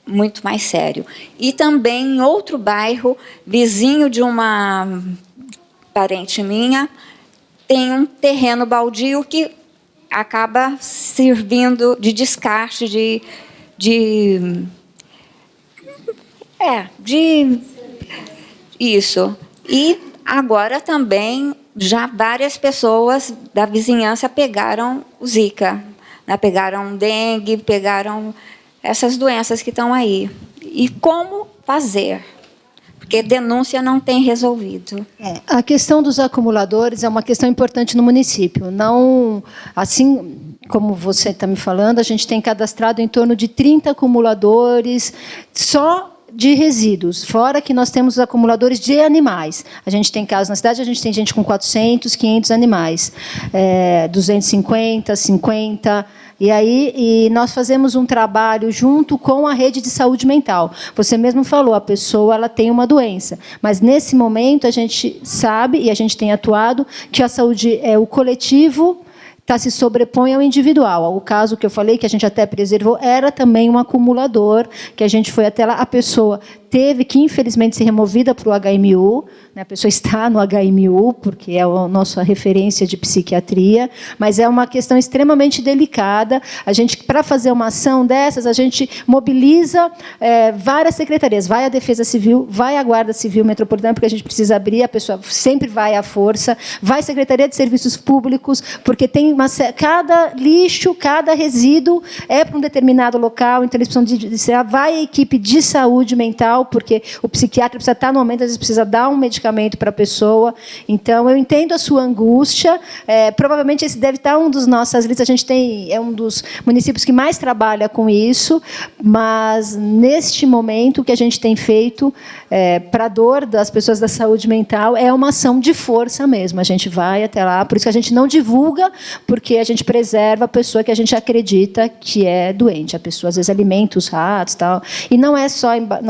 S7: muito mais sério. E também em outro bairro, vizinho de uma parente minha, tem um terreno baldio que acaba servindo de descarte isso. E agora também já várias pessoas da vizinhança pegaram o Zika, né? Pegaram dengue, pegaram essas doenças que estão aí. E como fazer? Porque denúncia não tem resolvido.
S2: A questão dos acumuladores é uma questão importante no município. Não, assim como você está me falando, a gente tem cadastrado em torno de 30 acumuladores só de resíduos, fora que nós temos os acumuladores de animais. A gente tem casos na cidade, a gente tem gente com 400, 500 animais, 250, 50... E nós fazemos um trabalho junto com a rede de saúde mental. Você mesmo falou, a pessoa ela tem uma doença, mas nesse momento a gente sabe e a gente tem atuado que a saúde o coletivo se sobrepõe ao individual. O caso que eu falei, que a gente até preservou, era também um acumulador, que a gente foi até lá, a pessoa teve que, infelizmente, ser removida para o HMU, né? A pessoa está no HMU, porque é a nossa referência de psiquiatria, mas é uma questão extremamente delicada. A gente, para fazer uma ação dessas, a gente mobiliza várias secretarias. Vai a Defesa Civil, vai a Guarda Civil Metropolitana, porque a gente precisa abrir, a pessoa sempre vai à força, vai a Secretaria de Serviços Públicos, porque tem cada lixo, cada resíduo é para um determinado local, então eles precisam vai a equipe de saúde mental, porque o psiquiatra precisa estar no momento, às vezes precisa dar um medicamento para a pessoa. Então, eu entendo a sua angústia. Provavelmente, esse deve estar um dos nossas listas. A gente é um dos municípios que mais trabalha com isso, mas, neste momento, o que a gente tem feito para a dor das pessoas da saúde mental é uma ação de força mesmo. A gente vai até lá, por isso que a gente não divulga, porque a gente preserva a pessoa que a gente acredita que é doente. A pessoa, às vezes, alimenta os ratos, tal. E não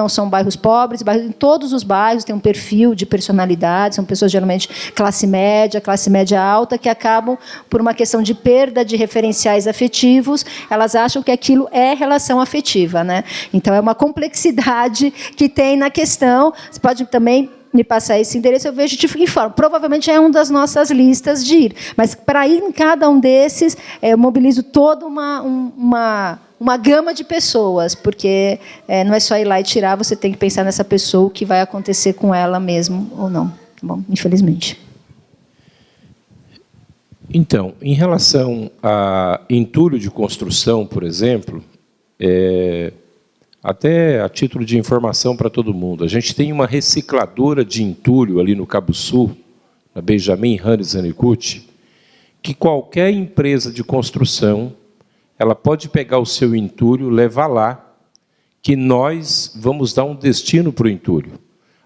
S2: são bairros pobres, em todos os bairros tem um perfil de personalidade, são pessoas geralmente classe média alta, que acabam, por uma questão de perda de referenciais afetivos, elas acham que aquilo é relação afetiva, né? Então, é uma complexidade que tem na questão. Você pode também me passar esse endereço, eu vejo, te informo. Provavelmente é uma das nossas listas de ir. Mas, para ir em cada um desses, eu mobilizo toda uma gama de pessoas, porque não é só ir lá e tirar, você tem que pensar nessa pessoa, o que vai acontecer com ela mesmo ou não. Bom, infelizmente.
S1: Então, em relação a entulho de construção, por exemplo, até a título de informação para todo mundo, a gente tem uma recicladora de entulho ali no Cabo Sul, na Benjamin Hannes Anicucci, que qualquer empresa de construção ela pode pegar o seu entulho, levar lá, que nós vamos dar um destino para o entulho.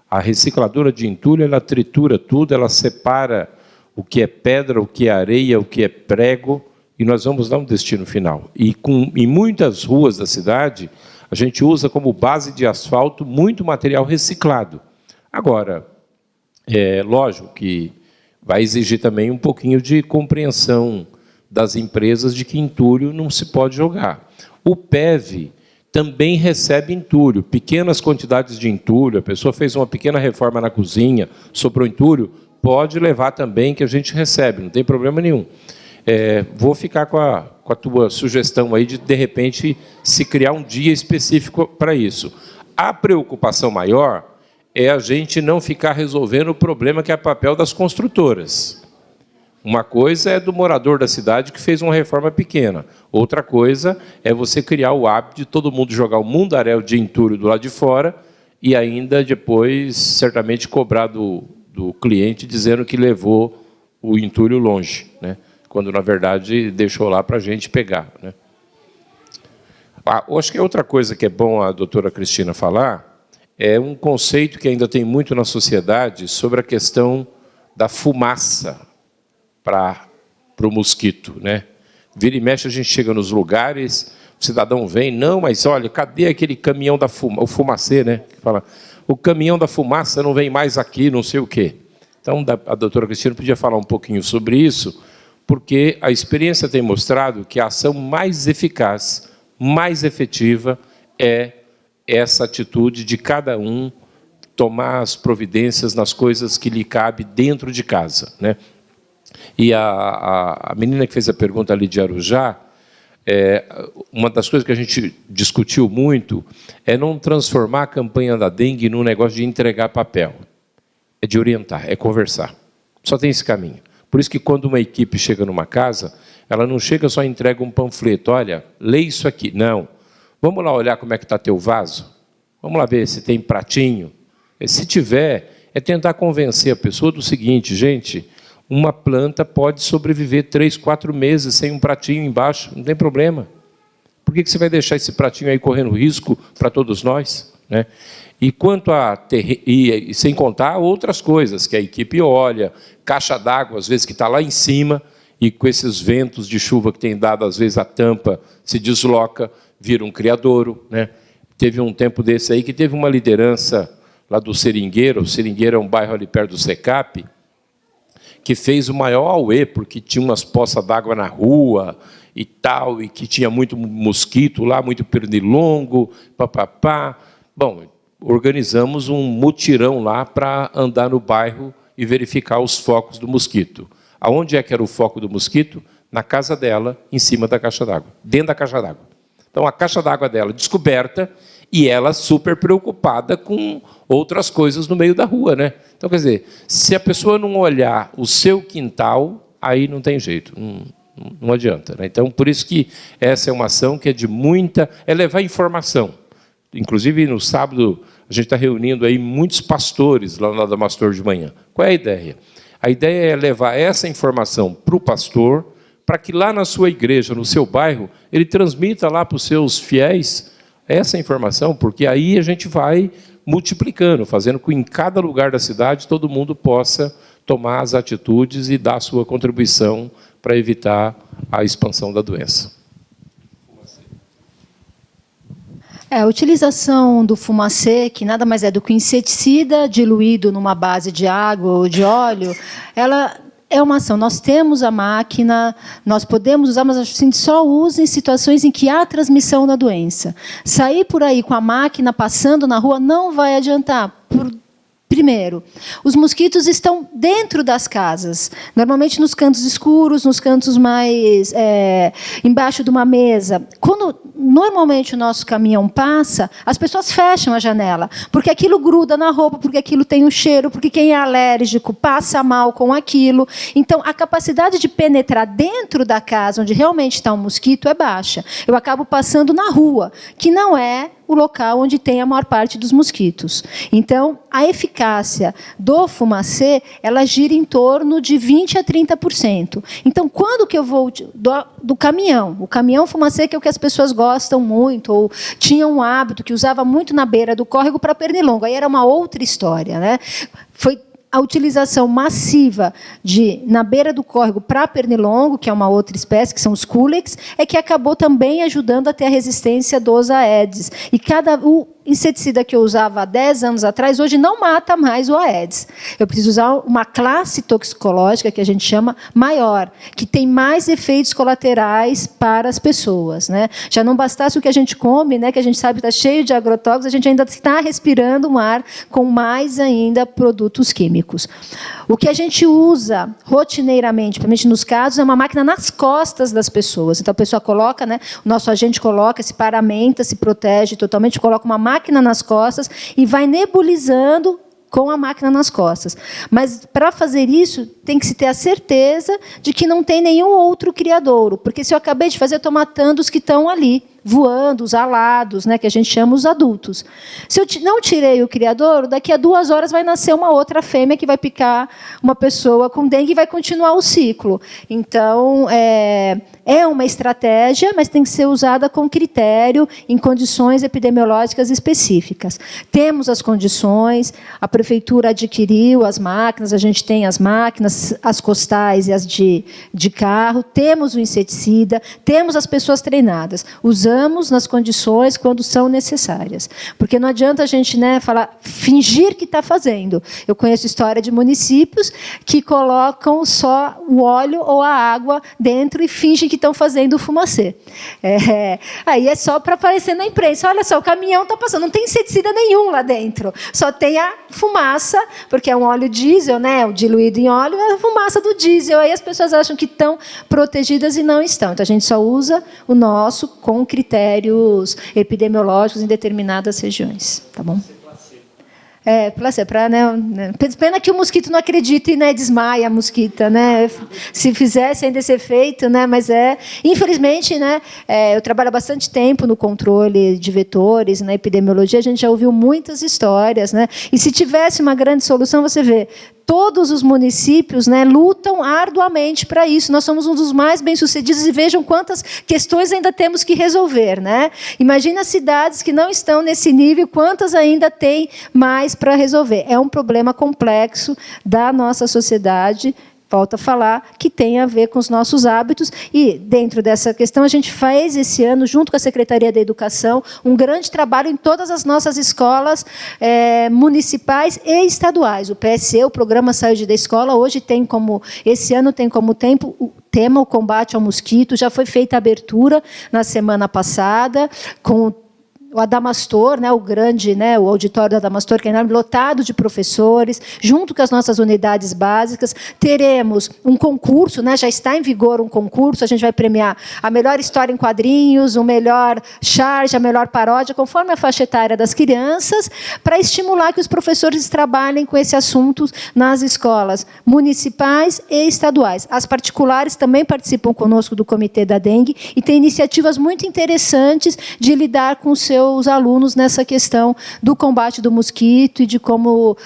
S1: A recicladora de entulho, ela tritura tudo, ela separa o que é pedra, o que é areia, o que é prego, e nós vamos dar um destino final. E em muitas ruas da cidade, a gente usa como base de asfalto muito material reciclado. Agora, lógico que vai exigir também um pouquinho de compreensão das empresas de que entulho não se pode jogar. O PEV também recebe entulho, pequenas quantidades de entulho, a pessoa fez uma pequena reforma na cozinha, sobrou entulho, pode levar também, que a gente recebe, não tem problema nenhum. Vou ficar com a tua sugestão aí de repente, se criar um dia específico para isso. A preocupação maior é a gente não ficar resolvendo o problema que é o papel das construtoras. Uma coisa é do morador da cidade que fez uma reforma pequena. Outra coisa é você criar o hábito de todo mundo jogar o mundaréu de entulho do lado de fora e ainda depois, certamente, cobrar do cliente dizendo que levou o entulho longe, né? Quando, na verdade, deixou lá para a gente pegar, né? Acho que outra coisa que é bom a doutora Cristina falar é um conceito que ainda tem muito na sociedade sobre a questão da fumaça para o mosquito, né? Vira e mexe, a gente chega nos lugares, o cidadão vem, não, mas olha, cadê aquele caminhão da fumaça, o fumacê, né? Que fala, o caminhão da fumaça não vem mais aqui, não sei o quê. Então, a doutora Cristina podia falar um pouquinho sobre isso, porque a experiência tem mostrado que a ação mais eficaz, mais efetiva, é essa atitude de cada um tomar as providências nas coisas que lhe cabe dentro de casa, né? E a menina que fez a pergunta ali de Arujá, uma das coisas que a gente discutiu muito é não transformar a campanha da dengue num negócio de entregar papel. É de orientar, é conversar. Só tem esse caminho. Por isso que quando uma equipe chega numa casa, ela não chega só e entrega um panfleto. Olha, lê isso aqui. Não. Vamos lá olhar como é que está teu vaso? Vamos lá ver se tem pratinho? Se tiver, é tentar convencer a pessoa do seguinte, gente, uma planta pode sobreviver 3, 4 meses sem um pratinho embaixo, não tem problema. Por que você vai deixar esse pratinho aí correndo risco para todos nós? né? E quanto a e sem contar outras coisas que a equipe olha, caixa d'água, às vezes, que está lá em cima, e com esses ventos de chuva que tem dado, às vezes a tampa se desloca, vira um criadouro, né? Teve um tempo desse aí que teve uma liderança lá do Seringueiro. O Seringueiro é um bairro ali perto do Secap, que fez o maior auê, porque tinha umas poças d'água na rua e tal, e que tinha muito mosquito lá, muito pernilongo, papapá. Bom, organizamos um mutirão lá para andar no bairro e verificar os focos do mosquito. Aonde é que era o foco do mosquito? Na casa dela, em cima da caixa d'água, dentro da caixa d'água. Então, a caixa d'água dela descoberta e ela super preocupada com outras coisas no meio da rua, né? Então, quer dizer, se a pessoa não olhar o seu quintal, aí não tem jeito, não adianta, né? Então, por isso que essa é uma ação que é de muita... é levar informação. Inclusive, no sábado, a gente está reunindo aí muitos pastores lá na Adamastor de manhã. Qual é a ideia? A ideia é levar essa informação para o pastor, para que lá na sua igreja, no seu bairro, ele transmita lá para os seus fiéis essa informação, porque aí a gente vai multiplicando, fazendo com que em cada lugar da cidade todo mundo possa tomar as atitudes e dar a sua contribuição para evitar a expansão da doença.
S2: A utilização do fumacê, que nada mais é do que inseticida diluído numa base de água ou de óleo, ela é uma ação. Nós temos a máquina, nós podemos usar, mas a gente só usa em situações em que há transmissão da doença. Sair por aí com a máquina passando na rua não vai adiantar. Primeiro, os mosquitos estão dentro das casas, normalmente nos cantos escuros, nos cantos mais embaixo de uma mesa. Quando normalmente o nosso caminhão passa, as pessoas fecham a janela, porque aquilo gruda na roupa, porque aquilo tem um cheiro, porque quem é alérgico passa mal com aquilo. Então, a capacidade de penetrar dentro da casa, onde realmente está um mosquito, é baixa. Eu acabo passando na rua, que não é o local onde tem a maior parte dos mosquitos. Então, a eficácia do fumacê, ela gira em torno de 20% a 30%. Então, quando que eu vou do caminhão? O caminhão fumacê, que é o que as pessoas gostam muito, ou tinham um hábito que usava muito na beira do córrego para pernilongo. Aí era uma outra história, né? Foi a utilização massiva na beira do córrego para pernilongo, que é uma outra espécie, que são os culex, é que acabou também ajudando a ter a resistência dos Aedes. E o inseticida que eu usava há 10 anos atrás, hoje não mata mais o Aedes. Eu preciso usar uma classe toxicológica, que a gente chama maior, que tem mais efeitos colaterais para as pessoas, né? Já não bastasse o que a gente come, né, que a gente sabe que está cheio de agrotóxicos, a gente ainda está respirando um ar com mais ainda produtos químicos. O que a gente usa rotineiramente, principalmente nos casos, é uma máquina nas costas das pessoas. Então, a pessoa coloca, né, o nosso agente coloca, se paramenta, se protege totalmente, coloca uma máquina nas costas e vai nebulizando com a máquina nas costas. Mas, para fazer isso, tem que se ter a certeza de que não tem nenhum outro criadouro, porque se eu acabei de fazer, eu estou matando os que estão ali, voando, os alados, né, que a gente chama os adultos. Se eu não tirei o criadouro, daqui a 2 horas vai nascer uma outra fêmea que vai picar uma pessoa com dengue e vai continuar o ciclo. Então, é uma estratégia, mas tem que ser usada com critério, em condições epidemiológicas específicas. Temos as condições, a prefeitura adquiriu as máquinas, a gente tem as máquinas, as costais e as de carro, temos o inseticida, temos as pessoas treinadas. Usamos nas condições quando são necessárias. Porque não adianta a gente, né, fingir que está fazendo. Eu conheço história de municípios que colocam só o óleo ou a água dentro e fingem que estão fazendo o fumacê. Aí é só para aparecer na imprensa. Olha só, o caminhão está passando, não tem inseticida nenhum lá dentro. Só tem a fumaça, porque é um óleo diesel, né, diluído em óleo, é a fumaça do diesel. Aí as pessoas acham que estão protegidas e não estão. Então, a gente só usa o nosso com critérios epidemiológicos em determinadas regiões. Tá bom? Placebo, né? Pena que o mosquito não acredita e, né, desmaia a mosquita, né? Se fizesse ainda esse efeito, né? Mas infelizmente, né? Eu trabalho há bastante tempo no controle de vetores, na epidemiologia, a gente já ouviu muitas histórias, né? E se tivesse uma grande solução, você vê, todos os municípios, né, lutam arduamente para isso. Nós somos um dos mais bem-sucedidos e vejam quantas questões ainda temos que resolver, né? Imagina as cidades que não estão nesse nível, quantas ainda tem mais para resolver. É um problema complexo da nossa sociedade, volto a falar, que tem a ver com os nossos hábitos. E, dentro dessa questão, a gente faz esse ano, junto com a Secretaria da Educação, um grande trabalho em todas as nossas escolas municipais e estaduais. O PSE, o Programa Saúde da Escola, hoje tem como, esse ano tem como tema o combate ao mosquito. Já foi feita a abertura na semana passada, com o Adamastor, né, o grande, né, o auditório do Adamastor, que é enorme, lotado de professores, junto com as nossas unidades básicas. Teremos um concurso, né, já está em vigor um concurso, a gente vai premiar a melhor história em quadrinhos, o melhor charge, a melhor paródia, conforme a faixa etária das crianças, para estimular que os professores trabalhem com esse assunto nas escolas municipais e estaduais. As particulares também participam conosco do Comitê da Dengue e têm iniciativas muito interessantes de lidar com seus alunos nessa questão do combate do mosquito e de como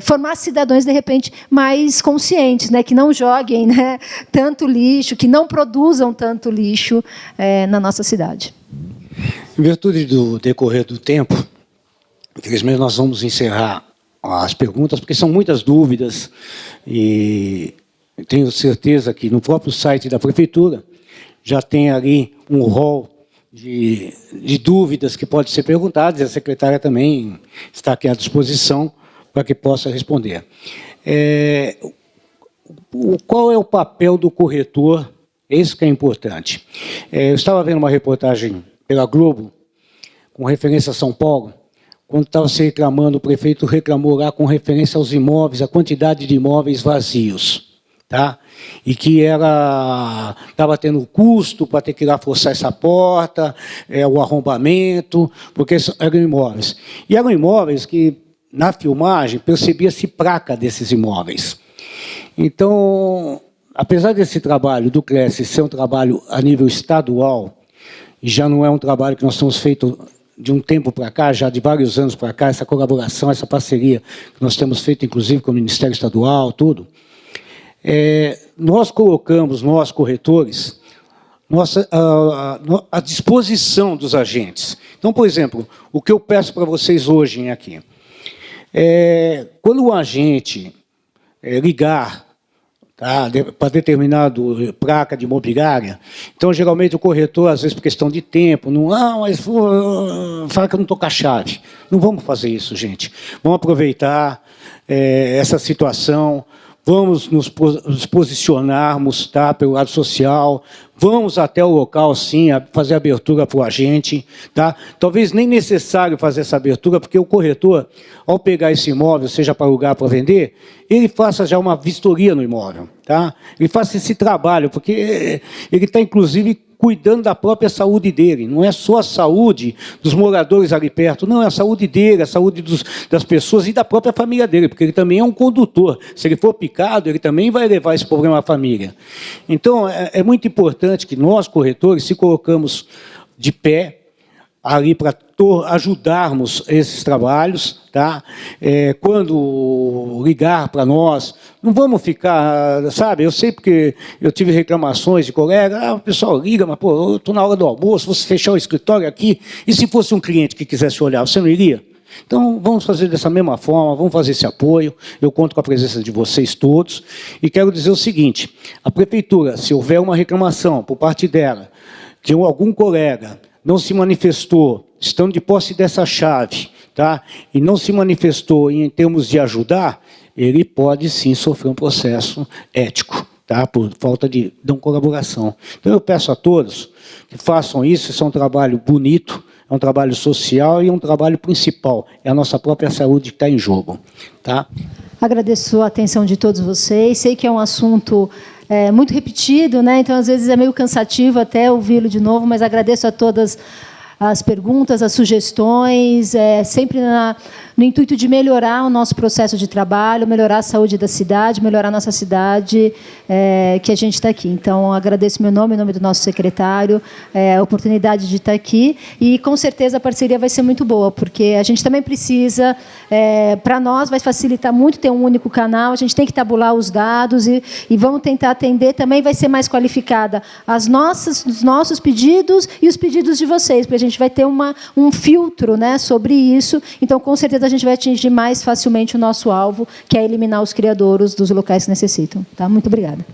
S2: formar cidadãos, de repente, mais conscientes, né, que não joguem, né, tanto lixo, que não produzam tanto lixo na nossa cidade.
S8: Em virtude do decorrer do tempo, infelizmente nós vamos encerrar as perguntas, porque são muitas dúvidas, e tenho certeza que no próprio site da Prefeitura já tem ali um rol de dúvidas que podem ser perguntadas, e a secretária também está aqui à disposição para que possa responder. Qual é o papel do corretor? Isso que é importante. Eu estava vendo uma reportagem pela Globo, com referência a São Paulo, quando estava se reclamando, o prefeito reclamou lá com referência aos imóveis, a quantidade de imóveis vazios. Tá? E que estava tendo custo para ter que ir lá forçar essa porta, o arrombamento, porque eram imóveis. E eram imóveis que, na filmagem, percebia-se placa desses imóveis. Então, apesar desse trabalho do Cresce ser um trabalho a nível estadual, e já não é um trabalho que nós temos feito de um tempo para cá, já de vários anos para cá, essa colaboração, essa parceria que nós temos feito, inclusive, com o Ministério Estadual, tudo, nós colocamos, nós corretores, à disposição dos agentes. Então, por exemplo, o que eu peço para vocês hoje aqui, quando o agente ligar, tá, para determinado placa de imobiliária, então, geralmente, o corretor, às vezes, por questão de tempo, mas fala que eu não estou com a chave. Não vamos fazer isso, gente. Vamos aproveitar essa situação. Vamos nos posicionarmos, tá, pelo lado social, vamos até o local, sim, fazer abertura para o agente. Tá? Talvez nem necessário fazer essa abertura, porque o corretor, ao pegar esse imóvel, seja para alugar, para vender, ele faça já uma vistoria no imóvel. Tá? Ele faça esse trabalho, porque ele está, inclusive, cuidando da própria saúde dele. Não é só a saúde dos moradores ali perto, não, é a saúde dele, a saúde das pessoas e da própria família dele, porque ele também é um condutor. Se ele for picado, ele também vai levar esse problema à família. Então, é muito importante que nós, corretores, se colocamos de pé ali para ajudarmos esses trabalhos, tá? Quando ligar para nós, não vamos ficar, sabe, eu sei porque eu tive reclamações de colega, o pessoal liga, mas, pô, eu estou na hora do almoço, você fechar o escritório aqui, e se fosse um cliente que quisesse olhar, você não iria? Então, vamos fazer dessa mesma forma, vamos fazer esse apoio, eu conto com a presença de vocês todos, e quero dizer o seguinte, a Prefeitura, se houver uma reclamação por parte dela, que algum colega não se manifestou, estando de posse dessa chave, tá? E não se manifestou em termos de ajudar, ele pode sim sofrer um processo ético, tá? Por falta de não colaboração. Então eu peço a todos que façam isso, isso é um trabalho bonito, é um trabalho social e um trabalho principal, é a nossa própria saúde que está em jogo. Tá?
S2: Agradeço a atenção de todos vocês, sei que é um assunto muito repetido, né? Então, às vezes, é meio cansativo até ouvi-lo de novo, mas agradeço a todas as perguntas, as sugestões, sempre no intuito de melhorar o nosso processo de trabalho, melhorar a saúde da cidade, melhorar a nossa cidade, que a gente está aqui. Então, agradeço meu nome, em nome do nosso secretário, a oportunidade de estar aqui, e, com certeza, a parceria vai ser muito boa, porque a gente também precisa, para nós, vai facilitar muito ter um único canal, a gente tem que tabular os dados e vamos tentar atender, também vai ser mais qualificada os nossos pedidos e os pedidos de vocês, porque a gente vai ter um filtro, né, sobre isso. Então, com certeza, a gente vai atingir mais facilmente o nosso alvo, que é eliminar os criadouros dos locais que necessitam. Tá? Muito obrigada.